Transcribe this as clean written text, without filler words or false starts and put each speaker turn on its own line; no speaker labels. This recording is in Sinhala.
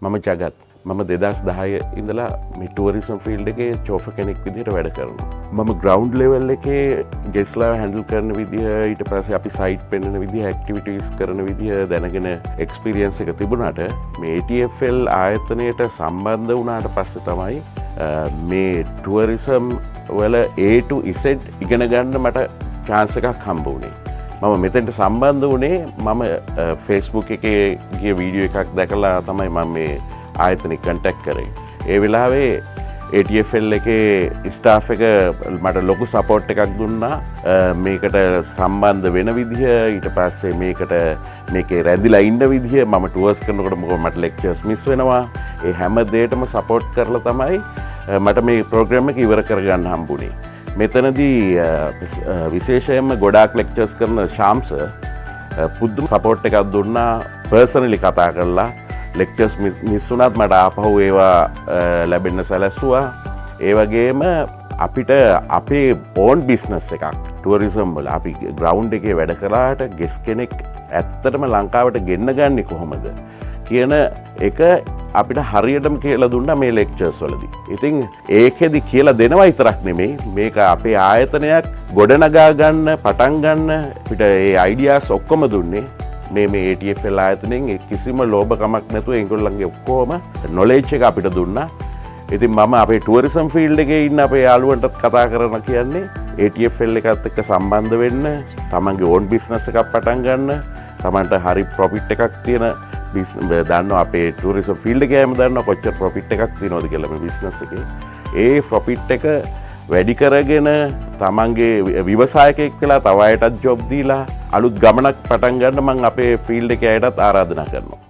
මම ජගත් මම 2010 ඉඳලා මේ ටුවරිසම් ෆීල්ඩ් එකේ චෝෆර් කෙනෙක් විදිහට වැඩ කරනවා. මම ග්‍රවුන්ඩ් ලෙවල් එකේ ගෙස්ලා හැන්ඩල් කරන විදිහ, ඊට පස්සේ අපි සයිට් පෙන්වන විදිහ, ඇක්ටිවිටීස් කරන විදිහ දැනගෙන එක්ස්පීරියන්ස් එක තිබුණාට මේ ATFL ආයතනයට සම්බන්ධ වුණාට පස්සේ තමයි මේ ටුවරිසම් වල A to Z ඉගෙන ගන්න මට chance එකක් හම්බ වුණේ. මම මෙතෙන්ට සම්බන්ධ වුණේ මම ෆේස්බුක් එකේ ගිය වීඩියෝ එකක් දැකලා තමයි මම මේ ආයතනෙ කන්ටැක්ට් කරේ. ඒ වෙලාවේ ATFL එකේ ස්ටාෆ් එක මට ලොකු සපෝට් එකක් දුන්නා මේකට සම්බන්ධ වෙන විදිහ, ඊට පස්සේ මේකේ රැඳිලා ඉන්න විදිහ, මම ටුවර්ස් කරනකොට මොකද මට ලෙක්චර්ස් මිස් වෙනවා, ඒ හැම දෙයකටම සපෝට් කරලා තමයි මට මේ ප්‍රෝග්‍රෑම් එක ඉවර කරගන්න හම්බුනේ. මෙතනදී විශේෂයෙන්ම ගොඩාක් ලෙක්චර්ස් කරන ශාම්ස පුදුම සපෝට් එකක් දුන්නා. පර්සනලි කතා කරලා ලෙක්චර්ස් මිස් වුණත් මට ආපහු ඒවා ලැබෙන්න සැලැස්සුවා. ඒ වගේම අපිට අපේ ඕන් බිස්නස් එකක් ටුවරිසම් වල අපි ග්‍රවුන්ඩ් එකේ වැඩ කරාට ගෙස් කෙනෙක් ඇත්තටම ලංකාවට ගෙන්න ගන්නේ කොහොමද කියන එක අපිට හරියටම කියලා දුන්නා මේ ලෙක්චර්ස් වලදී. ඉතින් ඒකෙදි කියලා දෙනවා විතරක් නෙමෙයි, මේක අපේ ආයතනයක් ගොඩනගා ගන්න පටන් ගන්න අපිට ඒ අයිඩියාස් ඔක්කොම දුන්නේ මේ ATFL ආයතනයෙන්. කිසිම ලෝභකමක් නැතුව ඒගොල්ලන්ගේ ඔක්කොම නොලෙජ් එක අපිට දුන්නා. ඉතින් මම අපේ ටුවරිසම් ෆීල්ඩ් එකේ ඉන්න අපේ යාළුවන්ටත් කතා කරන කියන්නේ ATFL එකත් එක්ක සම්බන්ධ වෙන්න, තමන්ගේ ඕන් බිස්නස් එකක් පටන් ගන්න, තමන්ට හරි ප්‍රොෆිට් එකක් තියෙන දන්නවා. අපේ ටුවරිසම් ෆීල්ඩ් එකේ හැම දන්නවා කොච්චර ප්‍රොෆිට් එකක් තියෙනවද කියලා මේ බිස්නස් එකේ. ඒ ප්‍රොෆිට් එක වැඩි කරගෙන තමන්ගේ ව්‍යවසායකයෙක් වෙලා තව අයටත් ජොබ් දීලා අලුත් ගමනක් පටන් ගන්න මම අපේ ෆීල්ඩ් එකේ අයටත් ආරාධනා කරනවා.